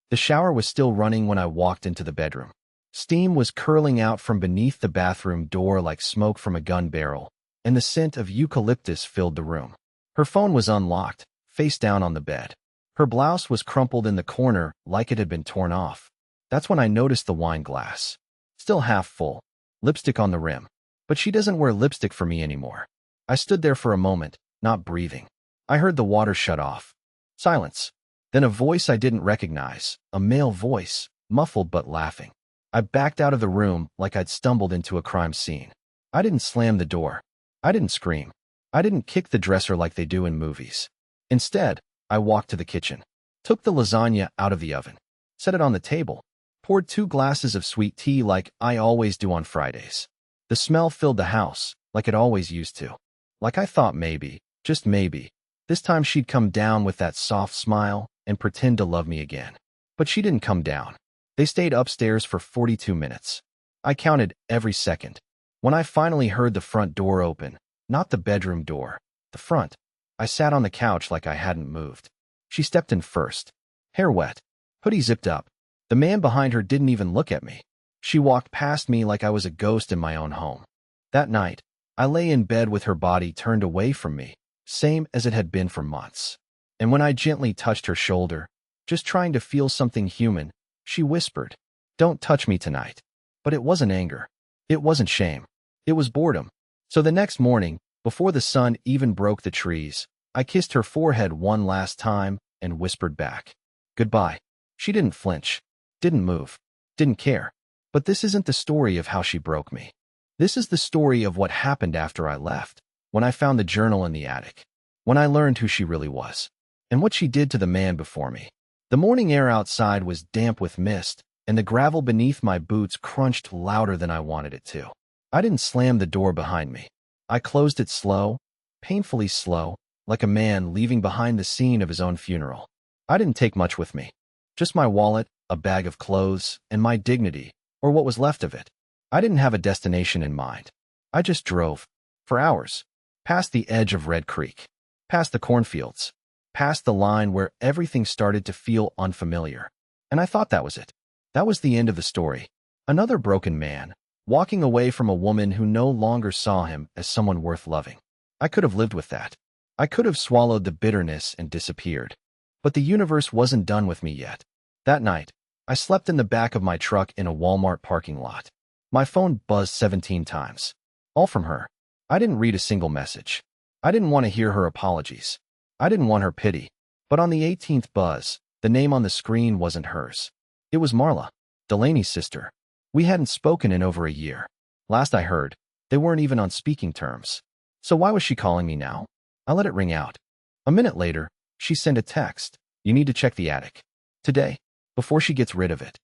The shower was still running when I walked into the bedroom. Steam was curling out from beneath the bathroom door like smoke from a gun barrel, and the scent of eucalyptus filled the room. Her phone was unlocked, face down on the bed. Her blouse was crumpled in the corner like it had been torn off. That's when I noticed the wine glass. Still half full, lipstick on the rim. But she doesn't wear lipstick for me anymore. I stood there for a moment, not breathing. I heard the water shut off. Silence. Then a voice I didn't recognize, a male voice, muffled but laughing. I backed out of the room like I'd stumbled into a crime scene. I didn't slam the door. I didn't scream. I didn't kick the dresser like they do in movies. Instead, I walked to the kitchen, took the lasagna out of the oven, set it on the table, poured 2 glasses of sweet tea like I always do on Fridays. The smell filled the house, like it always used to. Like I thought maybe, just maybe, this time she'd come down with that soft smile and pretend to love me again. But she didn't come down. They stayed upstairs for 42 minutes. I counted every second. When I finally heard the front door open, not the bedroom door, the front, I sat on the couch like I hadn't moved. She stepped in first. Hair wet, hoodie zipped up. The man behind her didn't even look at me. She walked past me like I was a ghost in my own home. That night, I lay in bed with her body turned away from me, same as it had been for months. And when I gently touched her shoulder, just trying to feel something human, she whispered, "Don't touch me tonight." But it wasn't anger. It wasn't shame. It was boredom. So the next morning, before the sun even broke the trees, I kissed her forehead one last time and whispered back, "Goodbye." She didn't flinch, didn't move, didn't care. But this isn't the story of how she broke me. This is the story of what happened after I left, when I found the journal in the attic, when I learned who she really was, and what she did to the man before me. The morning air outside was damp with mist, and the gravel beneath my boots crunched louder than I wanted it to. I didn't slam the door behind me. I closed it slow, painfully slow, like a man leaving behind the scene of his own funeral. I didn't take much with me. Just my wallet, a bag of clothes, and my dignity, or what was left of it. I didn't have a destination in mind. I just drove, for hours, past the edge of Red Creek, past the cornfields, past the line where everything started to feel unfamiliar. And I thought that was it. That was the end of the story. Another broken man, walking away from a woman who no longer saw him as someone worth loving. I could have lived with that. I could have swallowed the bitterness and disappeared. But the universe wasn't done with me yet. That night, I slept in the back of my truck in a Walmart parking lot. My phone buzzed 17 times. All from her. I didn't read a single message. I didn't want to hear her apologies. I didn't want her pity. But on the 18th buzz, the name on the screen wasn't hers. It was Marla, Delaney's sister. We hadn't spoken in over a year. Last I heard, they weren't even on speaking terms. So why was she calling me now? I let it ring out. A minute later, she sent a text. "You need to check the attic. Today, before she gets rid of it."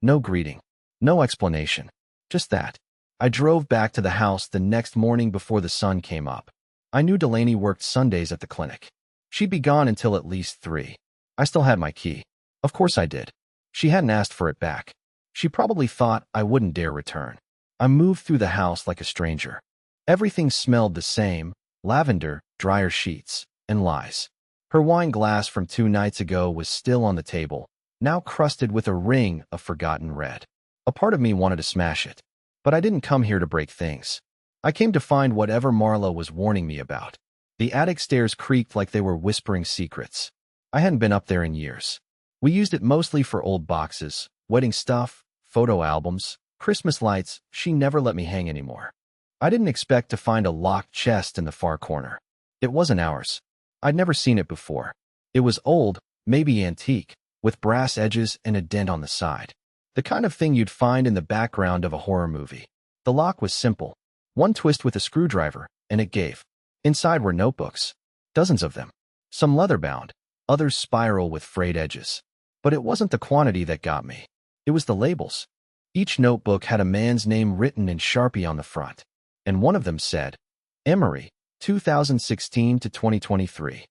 No greeting. No explanation. Just that. I drove back to the house the next morning before the sun came up. I knew Delaney worked Sundays at the clinic. She'd be gone until at least 3. I still had my key. Of course I did. She hadn't asked for it back. She probably thought I wouldn't dare return. I moved through the house like a stranger. Everything smelled the same: lavender, dryer sheets, and lies. Her wine glass from 2 nights ago was still on the table, now crusted with a ring of forgotten red. A part of me wanted to smash it. But I didn't come here to break things. I came to find whatever Marla was warning me about. The attic stairs creaked like they were whispering secrets. I hadn't been up there in years. We used it mostly for old boxes, wedding stuff, photo albums, Christmas lights. She never let me hang anymore. I didn't expect to find a locked chest in the far corner. It wasn't ours. I'd never seen it before. It was old, maybe antique, with brass edges and a dent on the side. The kind of thing you'd find in the background of a horror movie. The lock was simple. One twist with a screwdriver, and it gave. Inside were notebooks. Dozens of them. Some leather-bound, others spiral with frayed edges. But it wasn't the quantity that got me. It was the labels. Each notebook had a man's name written in Sharpie on the front. And one of them said, Emory, 2016 to 2023.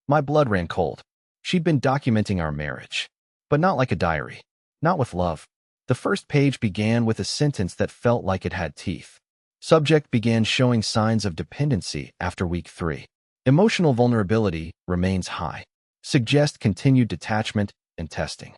My blood ran cold. She'd been documenting our marriage. But not like a diary. Not with love. The first page began with a sentence that felt like it had teeth. Subject began showing signs of dependency after week 3. Emotional vulnerability remains high. Suggest continued detachment and testing.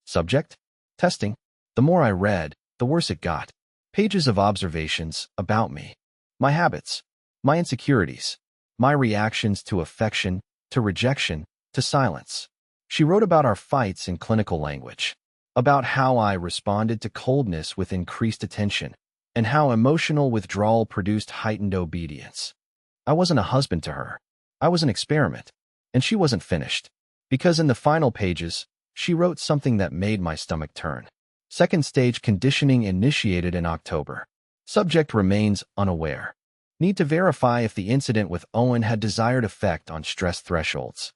Subject? Testing. The more I read, the worse it got. Pages of observations about me, my habits, my insecurities, my reactions to affection, to rejection, to silence. She wrote about our fights in clinical language, about how I responded to coldness with increased attention, and how emotional withdrawal produced heightened obedience. I wasn't a husband to her. I was an experiment, and she wasn't finished, because in the final pages, she wrote something that made my stomach turn. Second stage conditioning initiated in October. Subject remains unaware. Need to verify if the incident with Owen had desired effect on stress thresholds.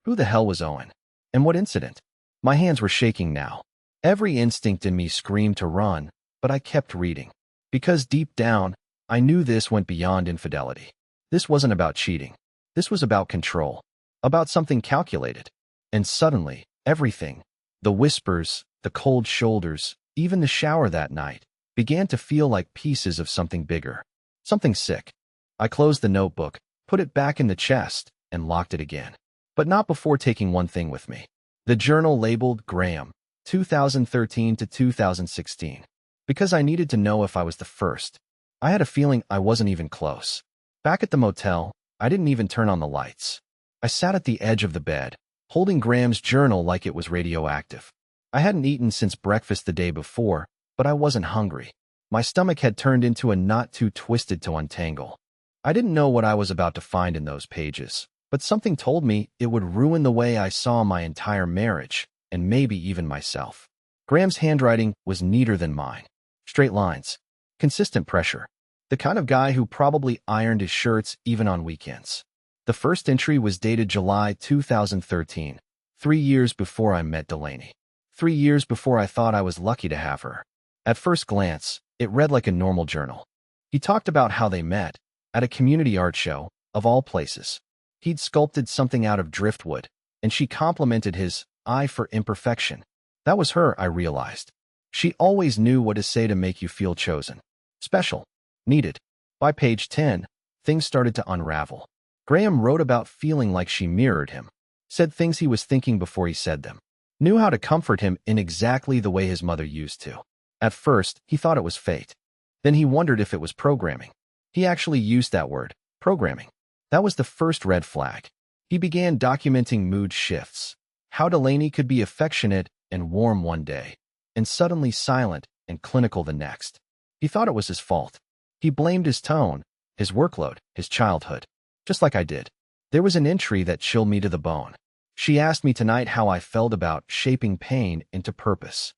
Who the hell was Owen? And what incident? My hands were shaking now. Every instinct in me screamed to run, but I kept reading. Because deep down, I knew this went beyond infidelity. This wasn't about cheating. This was about control. About something calculated. And suddenly, everything, the whispers, the cold shoulders, even the shower that night, began to feel like pieces of something bigger. Something sick. I closed the notebook, put it back in the chest, and locked it again. But not before taking one thing with me. The journal labeled Graham, 2013 to 2016. Because I needed to know if I was the first. I had a feeling I wasn't even close. Back at the motel, I didn't even turn on the lights. I sat at the edge of the bed, holding Graham's journal like it was radioactive. I hadn't eaten since breakfast the day before, but I wasn't hungry. My stomach had turned into a knot too twisted to untangle. I didn't know what I was about to find in those pages, but something told me it would ruin the way I saw my entire marriage, and maybe even myself. Graham's handwriting was neater than mine. Straight lines. Consistent pressure. The kind of guy who probably ironed his shirts even on weekends. The first entry was dated July 2013, 3 years before I met Delaney. 3 years before I thought I was lucky to have her. At first glance, it read like a normal journal. He talked about how they met, at a community art show, of all places. He'd sculpted something out of driftwood, and she complimented his eye for imperfection. That was her, I realized. She always knew what to say to make you feel chosen. Special. Needed. By page 10, things started to unravel. Graham wrote about feeling like she mirrored him, said things he was thinking before he said them, knew how to comfort him in exactly the way his mother used to. At first, he thought it was fate. Then he wondered if it was programming. He actually used that word, programming. That was the first red flag. He began documenting mood shifts, how Delaney could be affectionate and warm one day, and suddenly silent and clinical the next. He thought it was his fault. He blamed his tone, his workload, his childhood. Just like I did. There was an entry that chilled me to the bone. She asked me tonight how I felt about shaping pain into purpose.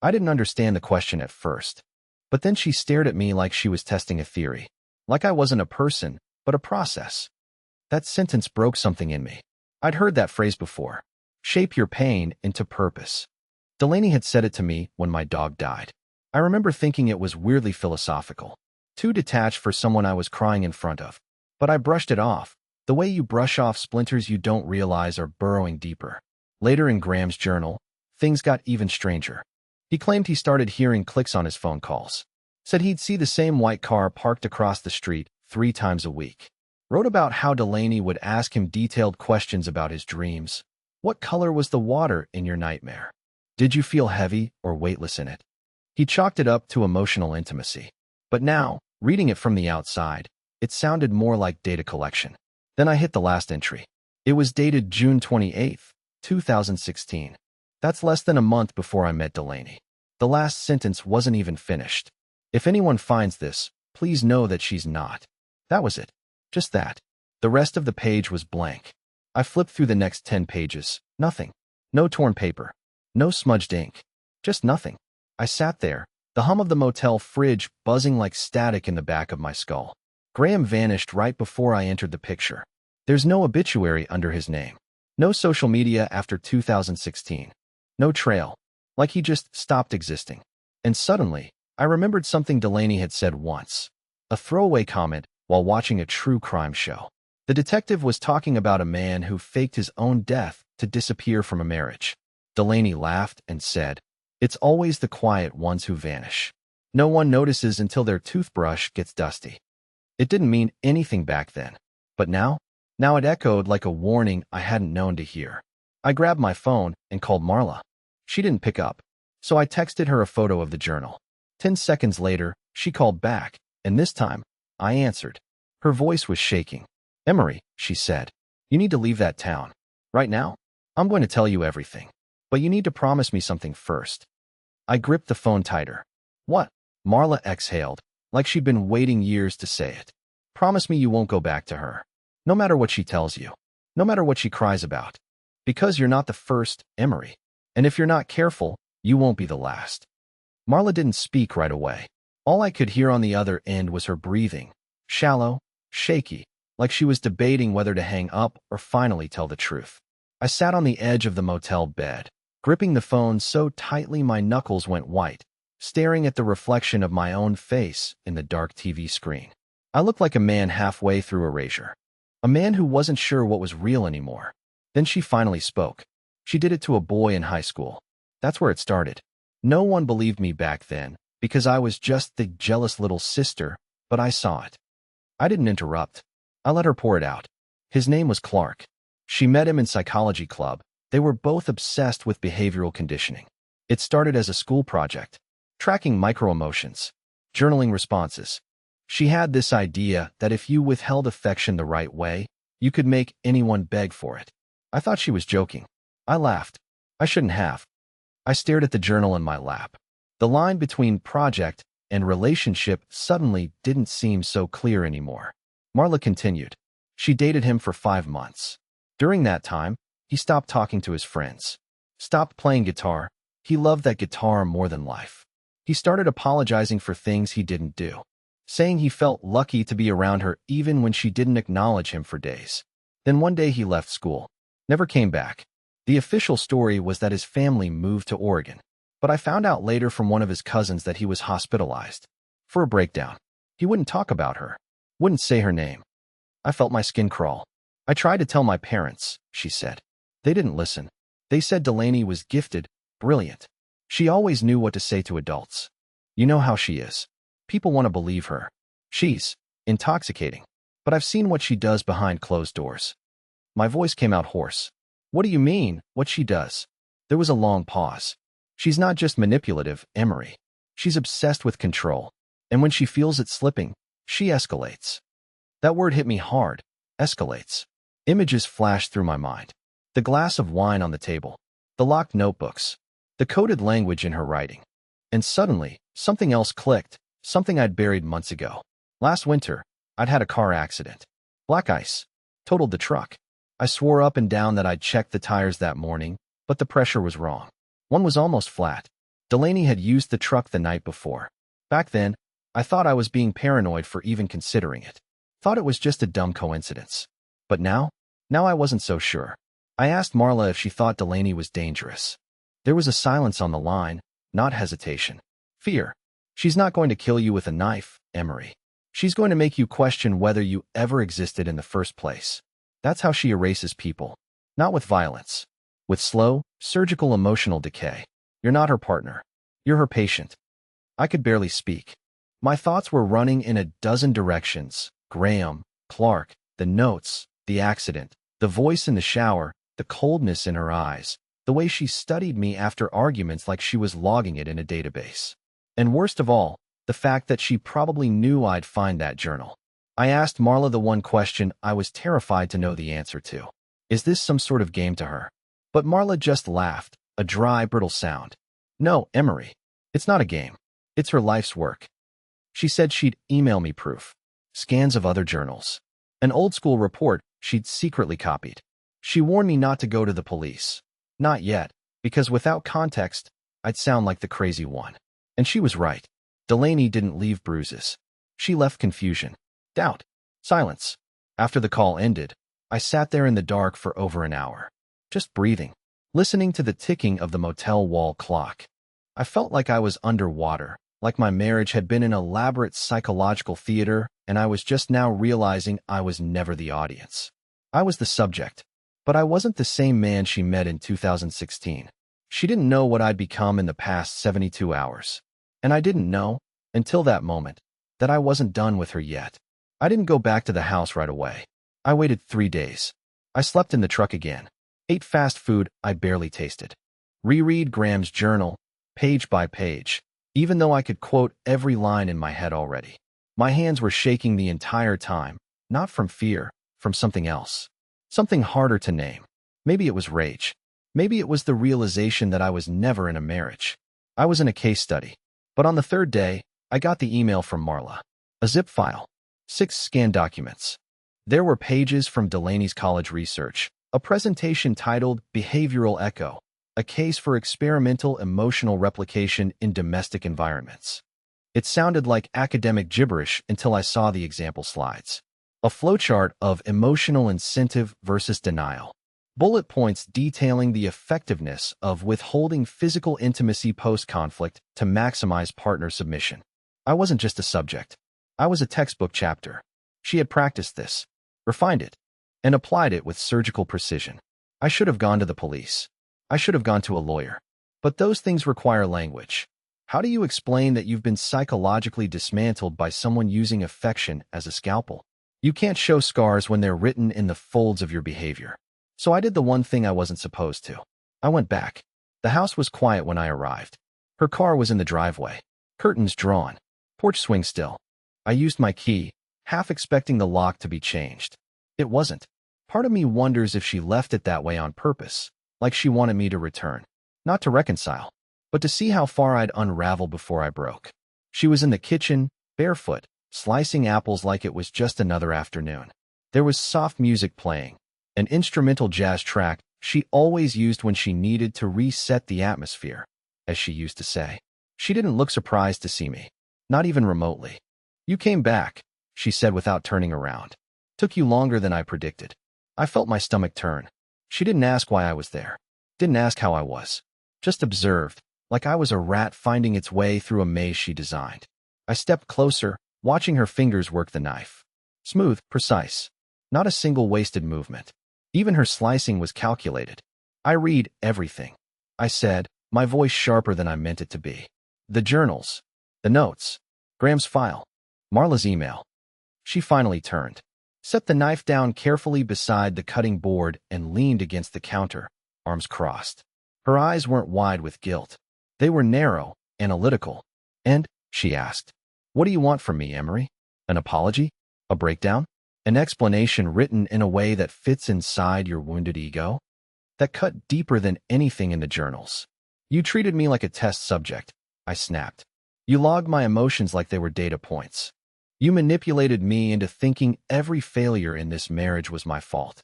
I didn't understand the question at first. But then she stared at me like she was testing a theory. Like I wasn't a person, but a process. That sentence broke something in me. I'd heard that phrase before. Shape your pain into purpose. Delaney had said it to me when my dog died. I remember thinking it was weirdly philosophical. Too detached for someone I was crying in front of. But I brushed it off, the way you brush off splinters you don't realize are burrowing deeper. Later in Graham's journal, things got even stranger. He claimed he started hearing clicks on his phone calls. Said he'd see the same white car parked across the street 3 times a week. Wrote about how Delaney would ask him detailed questions about his dreams. What color was the water in your nightmare? Did you feel heavy or weightless in it? He chalked it up to emotional intimacy. But now, reading it from the outside, it sounded more like data collection. Then I hit the last entry. It was dated June 28, 2016. That's less than a month before I met Delaney. The last sentence wasn't even finished. If anyone finds this, please know that she's not. That was it. Just that. The rest of the page was blank. I flipped through the next 10 pages. Nothing. No torn paper. No smudged ink. Just nothing. I sat there, the hum of the motel fridge buzzing like static in the back of my skull. Graham vanished right before I entered the picture. There's no obituary under his name. No social media after 2016. No trail. Like he just stopped existing. And suddenly, I remembered something Delaney had said once. A throwaway comment while watching a true crime show. The detective was talking about a man who faked his own death to disappear from a marriage. Delaney laughed and said, "It's always the quiet ones who vanish. No one notices until their toothbrush gets dusty." It didn't mean anything back then. But now it echoed like a warning I hadn't known to hear. I grabbed my phone and called Marla. She didn't pick up, so I texted her a photo of the journal. 10 seconds later, she called back, and this time, I answered. Her voice was shaking. Emory, she said, you need to leave that town. Right now? I'm going to tell you everything. But you need to promise me something first. I gripped the phone tighter. What? Marla exhaled, like she'd been waiting years to say it. Promise me you won't go back to her. No matter what she tells you. No matter what she cries about. Because you're not the first, Emory. And if you're not careful, you won't be the last. Marla didn't speak right away. All I could hear on the other end was her breathing. Shallow, shaky, like she was debating whether to hang up or finally tell the truth. I sat on the edge of the motel bed, gripping the phone so tightly my knuckles went white, staring at the reflection of my own face in the dark TV screen. I looked like a man halfway through erasure. A man who wasn't sure what was real anymore. Then she finally spoke. She did it to a boy in high school. That's where it started. No one believed me back then, because I was just the jealous little sister, but I saw it. I didn't interrupt. I let her pour it out. His name was Clark. She met him in psychology club. They were both obsessed with behavioral conditioning. It started as a school project, tracking micro-emotions, journaling responses. She had this idea that if you withheld affection the right way, you could make anyone beg for it. I thought she was joking. I laughed. I shouldn't have. I stared at the journal in my lap. The line between project and relationship suddenly didn't seem so clear anymore. Marla continued. She dated him for 5 months. During that time, he stopped talking to his friends, stopped playing guitar. He loved that guitar more than life. He started apologizing for things he didn't do, saying he felt lucky to be around her even when she didn't acknowledge him for days. Then one day he left school, never came back. The official story was that his family moved to Oregon, but I found out later from one of his cousins that he was hospitalized for a breakdown. He wouldn't talk about her, wouldn't say her name. I felt my skin crawl. I tried to tell my parents, she said. They didn't listen. They said Delaney was gifted, brilliant. She always knew what to say to adults. You know how she is. People want to believe her. She's intoxicating. But I've seen what she does behind closed doors. My voice came out hoarse. What do you mean, what she does? There was a long pause. She's not just manipulative, Emory. She's obsessed with control. And when she feels it slipping, she escalates. That word hit me hard. Escalates. Images flashed through my mind. The glass of wine on the table. The locked notebooks. The coded language in her writing. And suddenly, something else clicked. Something I'd buried months ago. Last winter, I'd had a car accident. Black ice. Totaled the truck. I swore up and down that I'd checked the tires that morning, but the pressure was wrong. One was almost flat. Delaney had used the truck the night before. Back then, I thought I was being paranoid for even considering it. Thought it was just a dumb coincidence. But now I wasn't so sure. I asked Marla if she thought Delaney was dangerous. There was a silence on the line, not hesitation. Fear. She's not going to kill you with a knife, Emory. She's going to make you question whether you ever existed in the first place. That's how she erases people. Not with violence. With slow, surgical emotional decay. You're not her partner. You're her patient. I could barely speak. My thoughts were running in a dozen directions. Graham, Clark, the notes, the accident, the voice in the shower, the coldness in her eyes, the way she studied me after arguments like she was logging it in a database. And worst of all, the fact that she probably knew I'd find that journal. I asked Marla the one question I was terrified to know the answer to. Is this some sort of game to her? But Marla just laughed, a dry, brittle sound. No, Emory. It's not a game. It's her life's work. She said she'd email me proof. Scans of other journals. An old-school report she'd secretly copied. She warned me not to go to the police. Not yet, because without context, I'd sound like the crazy one. And she was right. Delaney didn't leave bruises. She left confusion, doubt, silence. After the call ended, I sat there in the dark for over an hour, just breathing, listening to the ticking of the motel wall clock. I felt like I was underwater, like my marriage had been an elaborate psychological theater, and I was just now realizing I was never the audience. I was the subject, but I wasn't the same man she met in 2016. She didn't know what I'd become in the past 72 hours. And I didn't know, until that moment, that I wasn't done with her yet. I didn't go back to the house right away. I waited 3 days. I slept in the truck again, ate fast food I barely tasted. Reread Graham's journal, page by page, even though I could quote every line in my head already. My hands were shaking the entire time, not from fear, from something else. Something harder to name. Maybe it was rage. Maybe it was the realization that I was never in a marriage. I was in a case study. But on the third day, I got the email from Marla. A zip file. 6 scanned documents. There were pages from Delaney's college research, a presentation titled Behavioral Echo, a case for experimental emotional replication in domestic environments. It sounded like academic gibberish until I saw the example slides. A flowchart of emotional incentive versus denial. Bullet points detailing the effectiveness of withholding physical intimacy post-conflict to maximize partner submission. I wasn't just a subject. I was a textbook chapter. She had practiced this, refined it, and applied it with surgical precision. I should have gone to the police. I should have gone to a lawyer. But those things require language. How do you explain that you've been psychologically dismantled by someone using affection as a scalpel? You can't show scars when they're written in the folds of your behavior. So I did the one thing I wasn't supposed to. I went back. The house was quiet when I arrived. Her car was in the driveway. Curtains drawn. Porch swing still. I used my key, half expecting the lock to be changed. It wasn't. Part of me wonders if she left it that way on purpose, like she wanted me to return. Not to reconcile, but to see how far I'd unravel before I broke. She was in the kitchen, barefoot, slicing apples like it was just another afternoon. There was soft music playing, an instrumental jazz track she always used when she needed to reset the atmosphere, as she used to say. She didn't look surprised to see me, not even remotely. "You came back," she said without turning around. "Took you longer than I predicted." I felt my stomach turn. She didn't ask why I was there. Didn't ask how I was. Just observed, like I was a rat finding its way through a maze she designed. I stepped closer, watching her fingers work the knife. Smooth, precise. Not a single wasted movement. Even her slicing was calculated. "I read everything," I said, my voice sharper than I meant it to be. "The journals. The notes. Graham's file. Marla's email." She finally turned, set the knife down carefully beside the cutting board, and leaned against the counter, arms crossed. Her eyes weren't wide with guilt. They were narrow, analytical. "And," she asked, "what do you want from me, Emory? An apology? A breakdown? An explanation written in a way that fits inside your wounded ego? That cut deeper than anything in the journals." "You treated me like a test subject," I snapped. "You logged my emotions like they were data points. You manipulated me into thinking every failure in this marriage was my fault.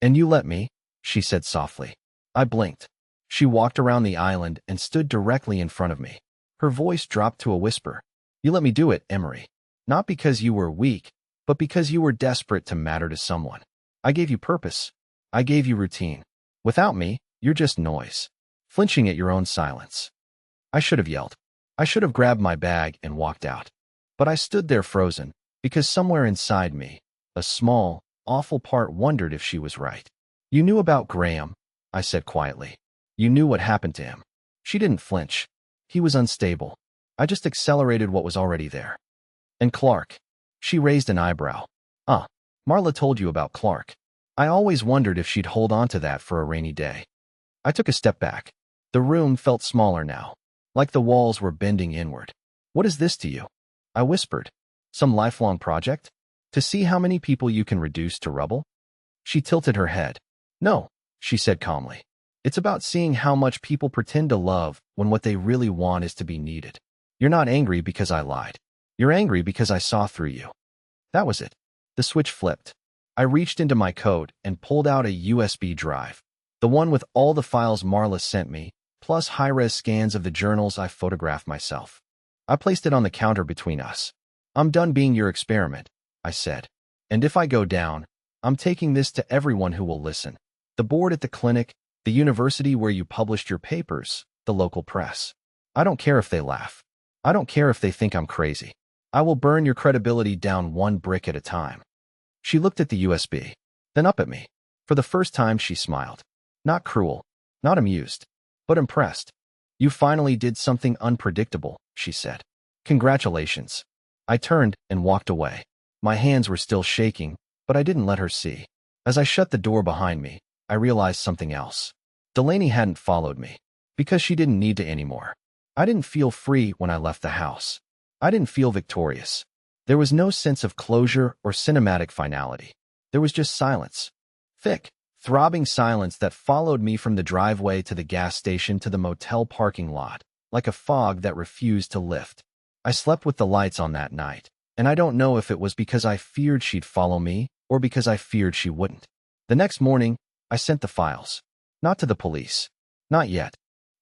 And you let me," she said softly. I blinked. She walked around the island and stood directly in front of me. Her voice dropped to a whisper. "You let me do it, Emory. Not because you were weak, but because you were desperate to matter to someone. I gave you purpose. I gave you routine. Without me, you're just noise, flinching at your own silence." I should have yelled. I should have grabbed my bag and walked out. But I stood there frozen, because somewhere inside me, a small, awful part wondered if she was right. "You knew about Graham," I said quietly. "You knew what happened to him." She didn't flinch. "He was unstable. I just accelerated what was already there." "And Clark?" She raised an eyebrow. Marla told you about Clark." I always wondered if she'd hold on to that for a rainy day. I took a step back. The room felt smaller now, like the walls were bending inward. "What is this to you?" I whispered. "Some lifelong project? To see how many people you can reduce to rubble?" She tilted her head. "No," she said calmly. "It's about seeing how much people pretend to love when what they really want is to be needed. You're not angry because I lied. You're angry because I saw through you." That was it. The switch flipped. I reached into my coat and pulled out a USB drive, the one with all the files Marla sent me, plus high-res scans of the journals I photographed myself. I placed it on the counter between us. "I'm done being your experiment," I said. "And if I go down, I'm taking this to everyone who will listen. The board at the clinic, the university where you published your papers, the local press. I don't care if they laugh. I don't care if they think I'm crazy. I will burn your credibility down one brick at a time." She looked at the USB, then up at me. For the first time, she smiled. Not cruel, not amused, but impressed. "You finally did something unpredictable," she said. "Congratulations." I turned and walked away. My hands were still shaking, but I didn't let her see. As I shut the door behind me, I realized something else. Delaney hadn't followed me. Because she didn't need to anymore. I didn't feel free when I left the house. I didn't feel victorious. There was no sense of closure or cinematic finality. There was just silence. Thick, throbbing silence that followed me from the driveway to the gas station to the motel parking lot, like a fog that refused to lift. I slept with the lights on that night, and I don't know if it was because I feared she'd follow me or because I feared she wouldn't. The next morning, I sent the files. Not to the police. Not yet.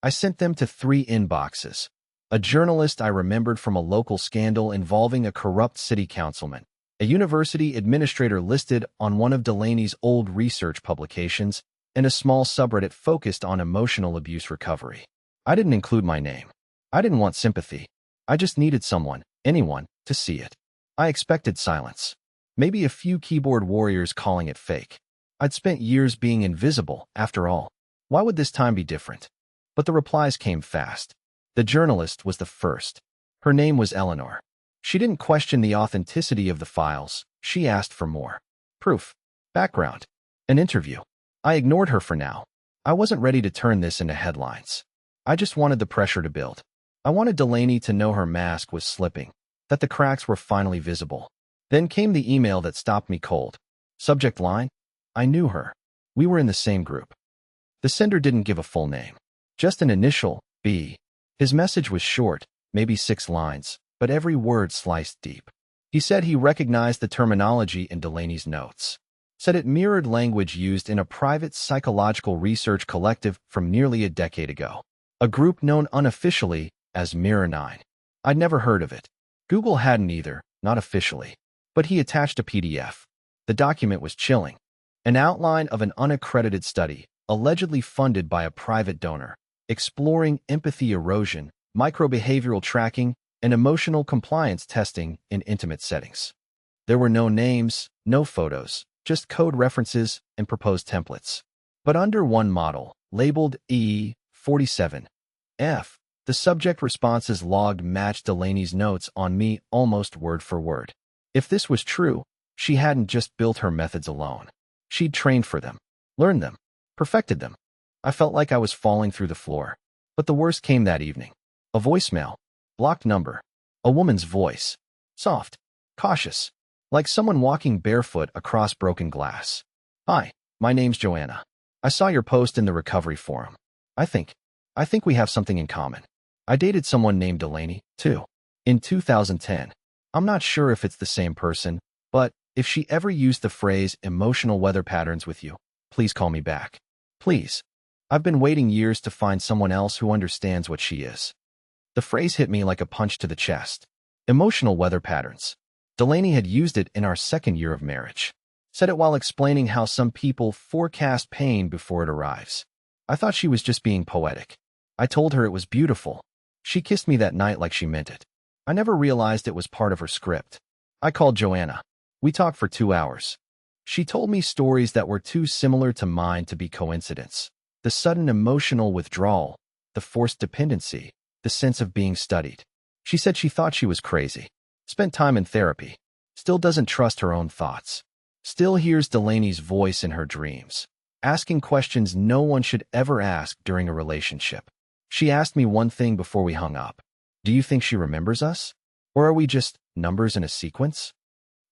I sent them to 3 inboxes. A journalist I remembered from a local scandal involving a corrupt city councilman, a university administrator listed on one of Delaney's old research publications, and a small subreddit focused on emotional abuse recovery. I didn't include my name. I didn't want sympathy. I just needed someone, anyone, to see it. I expected silence. Maybe a few keyboard warriors calling it fake. I'd spent years being invisible, after all. Why would this time be different? But the replies came fast. The journalist was the first. Her name was Eleanor. She didn't question the authenticity of the files. She asked for more. Proof. Background. An interview. I ignored her for now. I wasn't ready to turn this into headlines. I just wanted the pressure to build. I wanted Delaney to know her mask was slipping, that the cracks were finally visible. Then came the email that stopped me cold. Subject line? I knew her. We were in the same group. The sender didn't give a full name. Just an initial, B. His message was short, maybe 6 lines, but every word sliced deep. He said he recognized the terminology in Delaney's notes. Said it mirrored language used in a private psychological research collective from nearly a decade ago. A group known unofficially as Mirror 9. I'd never heard of it. Google hadn't either, not officially. But he attached a PDF. The document was chilling. An outline of an unaccredited study, allegedly funded by a private donor, exploring empathy erosion, microbehavioral tracking, and emotional compliance testing in intimate settings. There were no names, no photos, just code references and proposed templates. But under one model, labeled E47F, the subject responses logged matched Delaney's notes on me almost word for word. If this was true, she hadn't just built her methods alone. She'd trained for them, learned them, perfected them. I felt like I was falling through the floor. But the worst came that evening. A voicemail. Blocked number. A woman's voice. Soft. Cautious. Like someone walking barefoot across broken glass. Hi, my name's Joanna. I saw your post in the recovery forum. I think we have something in common. I dated someone named Delaney, too. In 2010. I'm not sure if it's the same person, but if she ever used the phrase emotional weather patterns with you, please call me back. Please. I've been waiting years to find someone else who understands what she is. The phrase hit me like a punch to the chest. Emotional weather patterns. Delaney had used it in our 2nd year of marriage. Said it while explaining how some people forecast pain before it arrives. I thought she was just being poetic. I told her it was beautiful. She kissed me that night like she meant it. I never realized it was part of her script. I called Joanna. We talked for 2 hours. She told me stories that were too similar to mine to be coincidence. The sudden emotional withdrawal, the forced dependency, the sense of being studied. She said she thought she was crazy. Spent time in therapy. Still doesn't trust her own thoughts. Still hears Delaney's voice in her dreams. Asking questions no one should ever ask during a relationship. She asked me one thing before we hung up. Do you think she remembers us? Or are we just numbers in a sequence?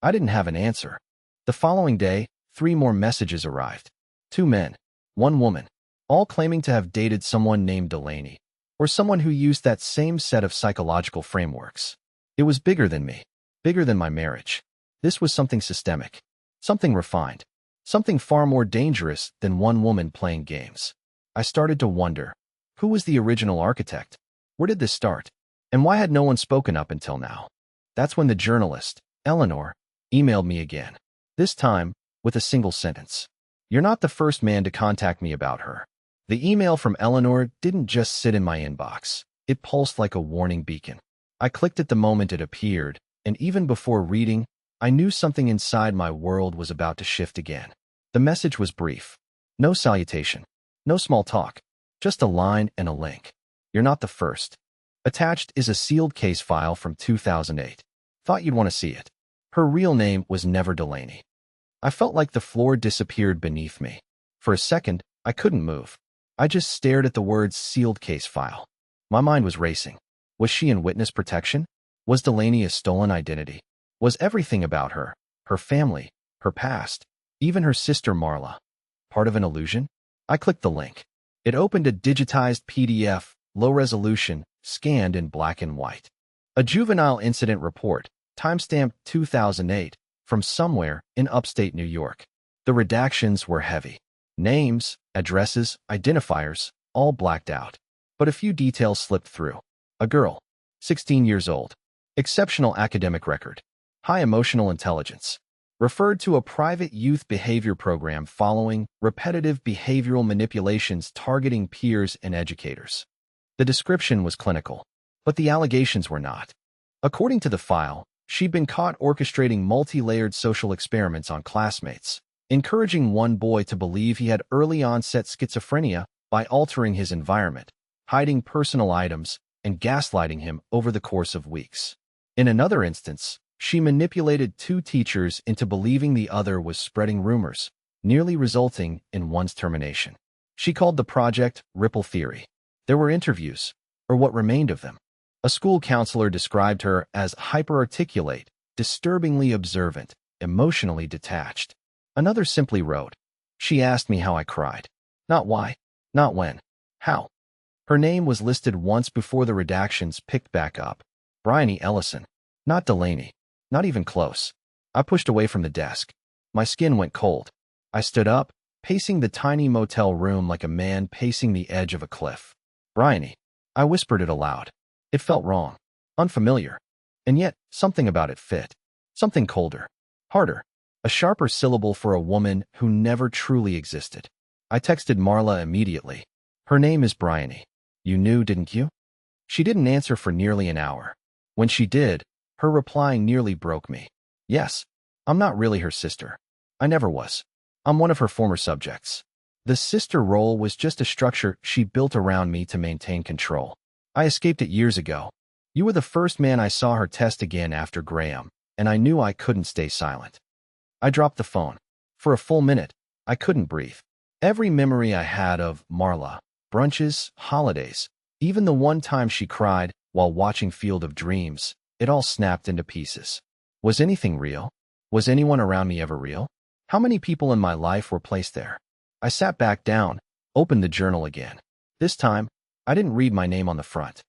I didn't have an answer. The following day, 3 more messages arrived. 2 men, 1 woman, all claiming to have dated someone named Delaney, or someone who used that same set of psychological frameworks. It was bigger than me, bigger than my marriage. This was something systemic, something refined, something far more dangerous than one woman playing games. I started to wonder, who was the original architect? Where did this start? And why had no one spoken up until now? That's when the journalist, Eleanor, emailed me again. This time, with a single sentence. You're not the first man to contact me about her. The email from Eleanor didn't just sit in my inbox. It pulsed like a warning beacon. I clicked it the moment it appeared, and even before reading, I knew something inside my world was about to shift again. The message was brief. No salutation. No small talk. Just a line and a link. You're not the first. Attached is a sealed case file from 2008. Thought you'd want to see it. Her real name was never Delaney. I felt like the floor disappeared beneath me. For a second, I couldn't move. I just stared at the words sealed case file. My mind was racing. Was she in witness protection? Was Delaney a stolen identity? Was everything about her, her family, her past, even her sister Marla, part of an illusion? I clicked the link. It opened a digitized PDF, low resolution, scanned in black and white. A juvenile incident report, timestamp 2008, from somewhere in upstate New York. The redactions were heavy. Names, addresses, identifiers, all blacked out. But a few details slipped through. A girl, 16 years old. Exceptional academic record. High emotional intelligence. Referred to a private youth behavior program following repetitive behavioral manipulations targeting peers and educators. The description was clinical, but the allegations were not. According to the file, she'd been caught orchestrating multi-layered social experiments on classmates, encouraging one boy to believe he had early-onset schizophrenia by altering his environment, hiding personal items, and gaslighting him over the course of weeks. In another instance, she manipulated two teachers into believing the other was spreading rumors, nearly resulting in one's termination. She called the project Ripple Theory. There were interviews, or what remained of them. A school counselor described her as hyperarticulate, disturbingly observant, emotionally detached. Another simply wrote, "She asked me how I cried. Not why, not when, how." Her name was listed once before the redactions picked back up. Bryony Ellison, not Delaney. Not even close. I pushed away from the desk. My skin went cold. I stood up, pacing the tiny motel room like a man pacing the edge of a cliff. Bryony. I whispered it aloud. It felt wrong, unfamiliar, and yet something about it fit. Something colder, harder, a sharper syllable for a woman who never truly existed. I texted Marla immediately. Her name is Bryony. You knew, didn't you? She didn't answer for nearly an hour. When she did, her replying nearly broke me. Yes, I'm not really her sister. I never was. I'm one of her former subjects. The sister role was just a structure she built around me to maintain control. I escaped it years ago. You were the first man I saw her test again after Graham, and I knew I couldn't stay silent. I dropped the phone. For a full minute, I couldn't breathe. Every memory I had of Marla, brunches, holidays, even the one time she cried while watching Field of Dreams, it all snapped into pieces. Was anything real? Was anyone around me ever real? How many people in my life were placed there? I sat back down, opened the journal again. This time, I didn't read my name on the front.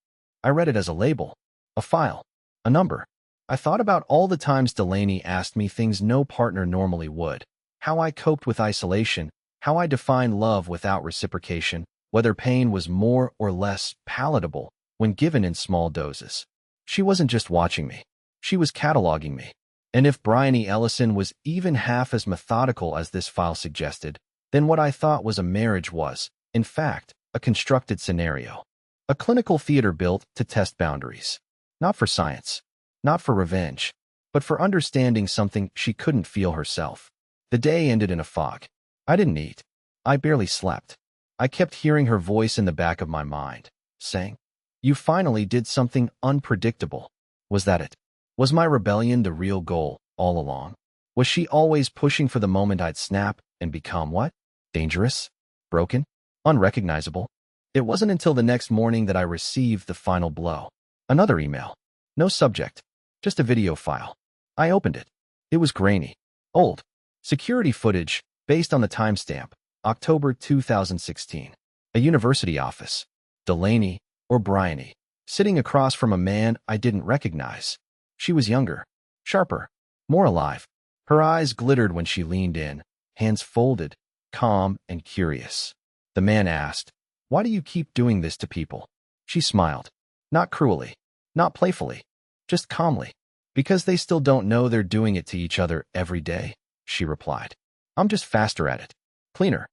I read it as a label, a file, a number. I thought about all the times Delaney asked me things no partner normally would, how I coped with isolation, how I defined love without reciprocation, whether pain was more or less palatable when given in small doses. She wasn't just watching me. She was cataloging me. And if Bryony Ellison was even half as methodical as this file suggested, then what I thought was a marriage was, in fact, a constructed scenario. A clinical theater built to test boundaries. Not for science, not for revenge, but for understanding something she couldn't feel herself. The day ended in a fog. I didn't eat. I barely slept. I kept hearing her voice in the back of my mind, saying, "You finally did something unpredictable." Was that it? Was my rebellion the real goal all along? Was she always pushing for the moment I'd snap and become what? Dangerous? Broken? Unrecognizable? It wasn't until the next morning that I received the final blow. Another email. No subject. Just a video file. I opened it. It was grainy. Old. Security footage, based on the timestamp, October 2016. A university office. Delaney, or Bryony, sitting across from a man I didn't recognize. She was younger, sharper, more alive. Her eyes glittered when she leaned in, hands folded, calm and curious. The man asked, "Why do you keep doing this to people?" She smiled. Not cruelly, not playfully, just calmly. "Because they still don't know they're doing it to each other every day," she replied. "I'm just faster at it. Cleaner."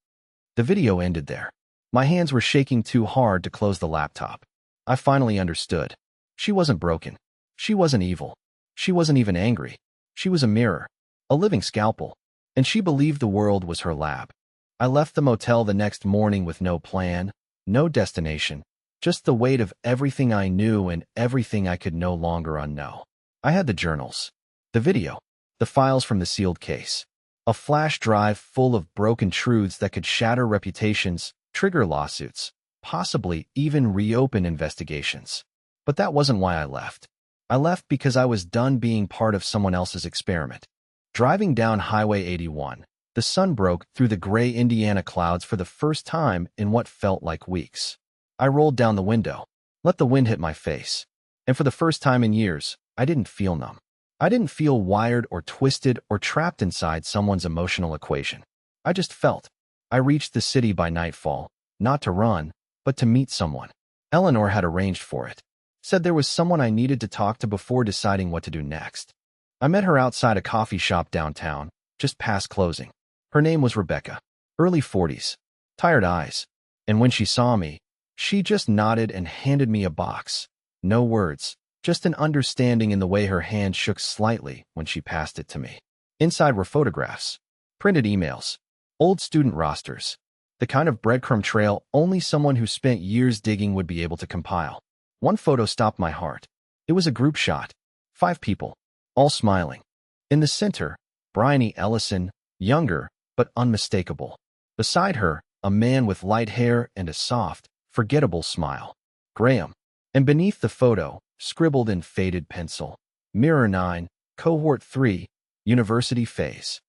The video ended there. My hands were shaking too hard to close the laptop. I finally understood. She wasn't broken. She wasn't evil. She wasn't even angry. She was a mirror, a living scalpel, and she believed the world was her lab. I left the motel the next morning with no plan, no destination, just the weight of everything I knew and everything I could no longer unknow. I had the journals, the video, the files from the sealed case, a flash drive full of broken truths that could shatter reputations, trigger lawsuits, possibly even reopen investigations. But that wasn't why I left. I left because I was done being part of someone else's experiment. Driving down Highway 81, the sun broke through the gray Indiana clouds for the first time in what felt like weeks. I rolled down the window, let the wind hit my face, and for the first time in years, I didn't feel numb. I didn't feel wired or twisted or trapped inside someone's emotional equation. I just felt. I reached the city by nightfall, not to run, but to meet someone. Eleanor had arranged for it. Said there was someone I needed to talk to before deciding what to do next. I met her outside a coffee shop downtown, just past closing. Her name was Rebecca, early 40s, tired eyes, and when she saw me, she just nodded and handed me a box. No words, just an understanding in the way her hand shook slightly when she passed it to me. Inside were photographs, printed emails, old student rosters, the kind of breadcrumb trail only someone who spent years digging would be able to compile. One photo stopped my heart. It was a group shot, 5 people, all smiling. In the center, Bryony Ellison, younger, but unmistakable. Beside her, a man with light hair and a soft, forgettable smile. Graham. And beneath the photo, scribbled in faded pencil, Mirror 9, Cohort 3, University Phase.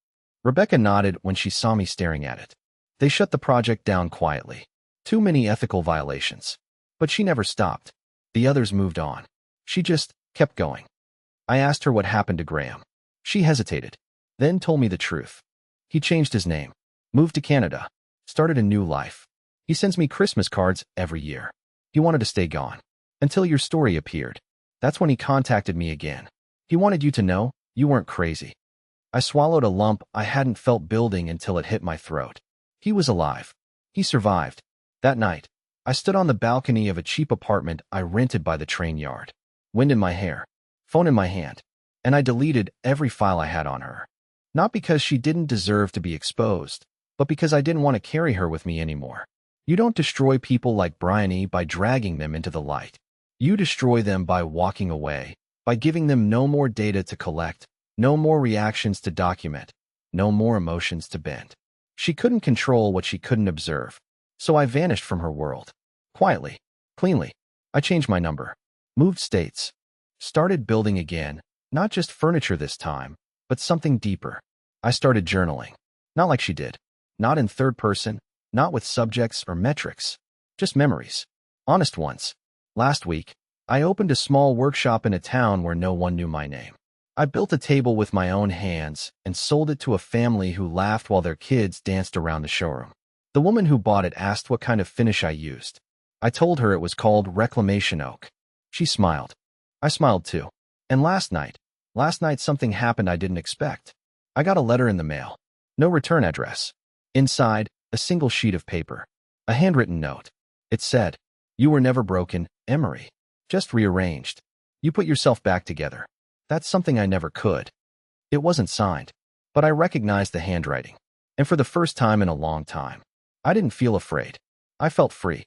Rebecca nodded when she saw me staring at it. They shut the project down quietly. Too many ethical violations. But she never stopped. The others moved on. She just kept going. I asked her what happened to Graham. She hesitated, then told me the truth. He changed his name, moved to Canada, started a new life. He sends me Christmas cards every year. He wanted to stay gone. Until your story appeared. That's when he contacted me again. He wanted you to know you weren't crazy. I swallowed a lump I hadn't felt building until it hit my throat. He was alive. He survived. That night, I stood on the balcony of a cheap apartment I rented by the train yard. Wind in my hair, phone in my hand, and I deleted every file I had on her. Not because she didn't deserve to be exposed, but because I didn't want to carry her with me anymore. You don't destroy people like Bryony by dragging them into the light. You destroy them by walking away, by giving them no more data to collect, no more reactions to document, no more emotions to bend. She couldn't control what she couldn't observe, so I vanished from her world. Quietly, cleanly. I changed my number, moved states, started building again, not just furniture this time, but something deeper. I started journaling. Not like she did. Not in third person, not with subjects or metrics. Just memories. Honest ones. Last week, I opened a small workshop in a town where no one knew my name. I built a table with my own hands and sold it to a family who laughed while their kids danced around the showroom. The woman who bought it asked what kind of finish I used. I told her it was called reclamation oak. She smiled. I smiled too. And last night something happened I didn't expect. I got a letter in the mail. No return address. Inside, a single sheet of paper. A handwritten note. It said, "You were never broken, Emory. Just rearranged. You put yourself back together." That's something I never could. It wasn't signed, but I recognized the handwriting. And for the first time in a long time, I didn't feel afraid. I felt free.